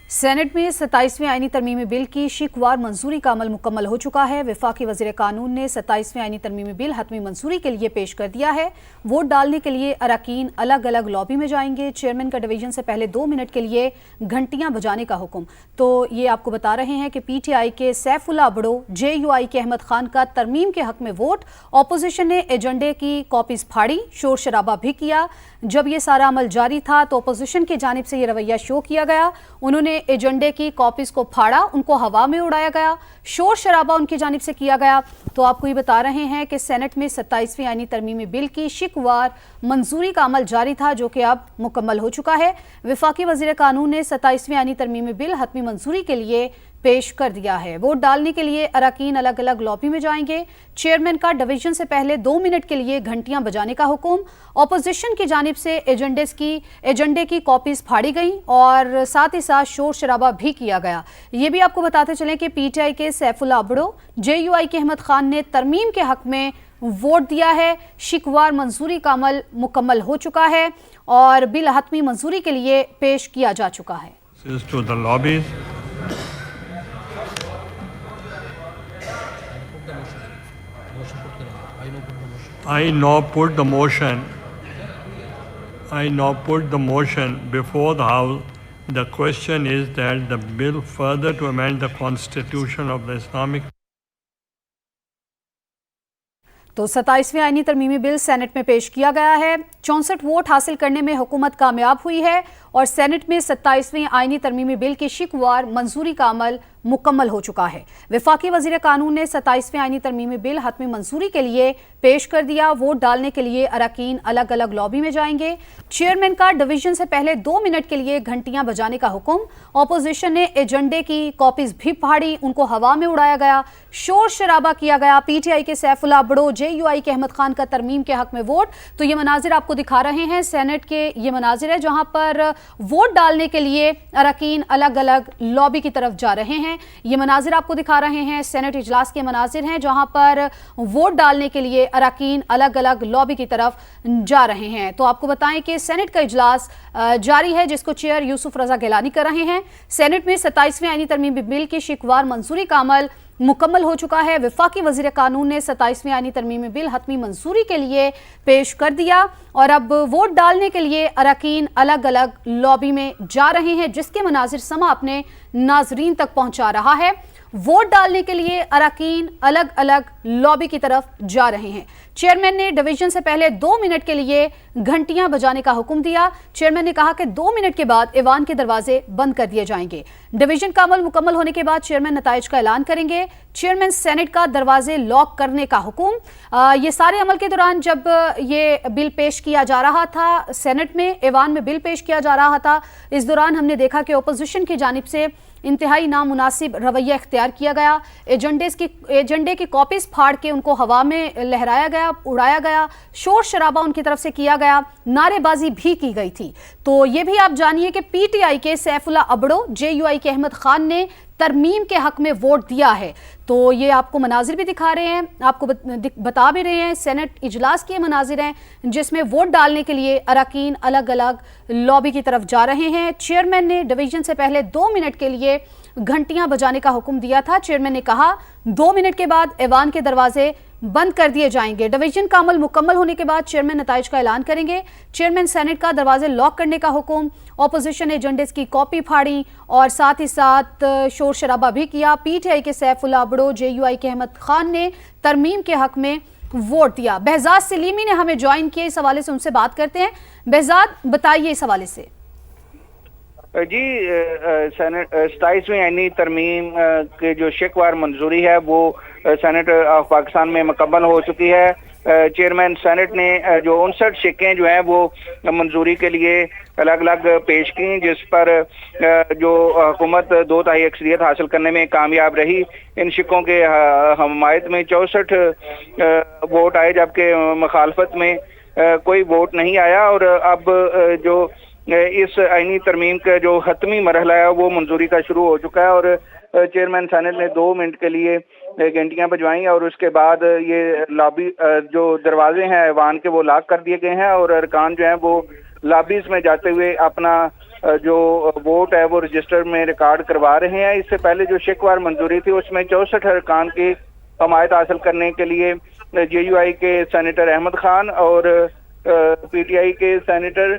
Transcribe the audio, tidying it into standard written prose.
Senate में 27वें आईनी तरमीमी bill की शिकवार मंजूरी का अमल मुकम्मल हो चुका है। वफाकी वज़ीर कानून ने 27वें आईनी तरमीमी बिल हतमी मंजूरी के लिए पेश कर दिया है। वोट डालने के लिए अरकान अलग अलग लॉबी में जाएंगे। चेयरमैन का डिवीजन से पहले 2 मिनट के लिए घंटियां बजाने का हुक्म। तो ये आपको बता रहे हैं कि PTI के सैफुल्लाह बड़ो, JUI के अहमद खान का तरमीम के हक में वोट। अपोजिशन ने एजेंडे की कॉपीज फाड़ी, शोर शराबा भी किया। जब ये सारा अमल जारी था तो अपोजिशन की जानिब से ये रवैया शो किया गया। उन्होंने एजेंडे की कॉपीज को फाड़ा, उनको हवा में उड़ाया गया, शोर शराबा उनकी जानिब से किया गया। तो आपको ये बता रहे हैं कि सेनेट में 27वें आईनी तरमीमी बिल की शिकवार मंजूरी का अमल जारी था, जो कि अब मुकम्मल हो चुका है। वफाकी वज़ीर कानून ने 27वें आईनी तरमीमी बिल हतमी मंजूरी के लिए पेश कर दिया है। वोट डालने के लिए अरकान अलग अलग लॉबी में जाएंगे। चेयरमैन का डिवीजन से पहले 2 मिनट के लिए घंटियां बजाने का हुक्म। अपोजिशन की जानिब से एजेंडे की कॉपीज फाड़ी गई और साथ ही साथ शोर शराबा भी किया गया। ये भी आपको बताते चलें कि PTI के सैफुल्लाह बड़ो, JUI के अहमद खान ने तरमीम के हक में वोट दिया है। शिकवार मंजूरी का अमल मुकम्मल हो चुका है और बिल हतमी मंजूरी के लिए पेश किया जा चुका है। I now put the motion before the House. The question is that the bill further to amend the Constitution of the Islamic. तो 27वें आईनी तरमीमी बिल सेनेट में पेश किया गया है। 64 वोट हासिल करने में हुकूमत कामयाब हुई है और सेनेट में 27वें आईनी तरमीमी बिल की शिकवार मंजूरी का अमल मुकम्मल हो चुका है। वफाकी वज़ीर कानून ने 27वें आईनी तरमीमी बिल हतमी मंजूरी के लिए पेश कर दिया। वोट डालने के लिए अरकान अलग अलग लॉबी में जाएंगे। चेयरमैन का डिवीजन से पहले 2 मिनट के लिए घंटियां बजाने का हुक्म। अपोजिशन ने एजेंडे की कॉपीज भी फाड़ी, उनको हवा में उड़ाया गया, शोर शराबा किया गया। PTI के सैफुल्लाह बड़ो, JUI के अहमद खान का तरमीम के हक में वोट। तो ये मनाजिर आपको दिखा रहे हैं, सेनेट के ये मनाजिर है जहां पर वोट डालने के लिए अरकान अलग अलग लॉबी की तरफ जा रहे हैं। ये मनाजिर आपको दिखा रहे हैं सेनेट इजलास के मनाजिर हैं जहां पर वोट डालने के लिए अरकान अलग अलग लॉबी की तरफ जा रहे हैं। तो आपको बताएं कि सेनेट का इजलास जारी है जिसको चेयर यूसुफ रजा गिलानी कर रहे हैं। सेनेट में 27वें आईनी तरमीमी बिल की शिकवार मंजूरी का अमल मुकम्मल हो चुका है। वफाकी वज़ीर कानून ने 27वें आईनी तरमीमी बिल हतमी मंजूरी के लिए पेश कर दिया और अब वोट डालने के लिए अरकान अलग अलग लॉबी में जा रहे हैं, जिसके मनाजिर समा अपने नाजरीन तक पहुंचा रहा है। वोट डालने के लिए अरकान अलग अलग लॉबी की तरफ जा रहे हैं। चेयरमैन ने डिवीजन से पहले 2 मिनट के लिए घंटियां बजाने का हुक्म दिया। चेयरमैन ने कहा कि 2 मिनट के बाद ऐवान के दरवाजे बंद कर दिए जाएंगे। डिवीजन का अमल मुकम्मल होने के बाद चेयरमैन नताइज का ऐलान करेंगे। चेयरमैन सेनेट का दरवाजे लॉक करने का हुक्म। ये सारे अमल के दौरान जब ये बिल पेश किया जा रहा था, सेनेट में ऐवान में बिल पेश किया जा रहा था, इस दौरान हमने देखा कि अपोजिशन की जानिब से इंतहाई नामुनासिब रवैया इख्तियार किया गया। एजेंडे की कॉपीज फाड़ के उनको हवा में लहराया गया, उड़ाया गया, शोर शराबा उनकी तरफ से किया गया, नारेबाजी भी की गई थी। तो ये भी आप जानिए कि PTI के सैफुल्लाह बड़ो, JUI के अहमद खान ने तरमीम के हक में वोट दिया है। तो ये आपको मनाजिर भी दिखा रहे हैं, आपको बता भी रहे हैं, सेनेट इजलास के मनाजिर हैं जिसमें वोट डालने के लिए अरकान अलग अलग लॉबी की तरफ जा रहे हैं। चेयरमैन ने डिवीजन से पहले 2 मिनट के लिए घंटियां बजाने का हुक्म दिया था। चेयरमैन ने कहा 2 मिनट के बाद ऐवान के दरवाजे बंद कर दिए जाएंगे। डिवीजन का अमल मुकम्मल होने के बाद चेयरमैन नताइज का ऐलान करेंगे। चेयरमैन सेनेट का दरवाजे लॉक करने का हुक्म। अपोजिशन एजेंडे की कॉपी फाड़ी और साथ ही साथ शोर शराबा भी किया। PTI के सैफुल्लाह बड़ो, JUI के अहमद खान ने तरमीम के हक में वोट दिया। behzad सलीमी ने हमें ज्वाइन किया, इस हवाले से उनसे बात करते हैं। behzad, बताइए इस हवाले से। जी, 27वें आईनी तरमीम के जो शिकवार मंजूरी है वो सेनेट ऑफ पाकिस्तान में मुकम्मल हो चुकी है। चेयरमैन सेनेट ने जो 59 शिकें जो हैं वो मंजूरी के लिए अलग अलग पेश की, जिस पर जो हुकूमत 2/3 अक्सरियत हासिल करने में कामयाब रही। इन शिकों के हमायत में 64 वोट आए, जबकि मुखालफत में कोई वोट नहीं आया। और अब जो इस आईनी तरमीम का जो हतमी मरहला है वो मंजूरी का शुरू हो चुका है और चेयरमैन सेनेट ने 2 मिनट के लिए घंटियां बजवाई और उसके बाद ये लॉबी जो दरवाजे हैं ऐवान के वो लॉक कर दिए गए हैं और अरकान जो हैं वो लॉबीज में जाते हुए अपना جو ووٹ ہے وہ رجسٹر میں ریکارڈ کروا رہے ہیں. اس سے پہلے جو شکوار منظوری تھی اس میں 64 ارکان کی حمایت حاصل کرنے کے لیے جے یو آئی کے سینیٹر احمد خان اور پی ٹی آئی کے سینیٹر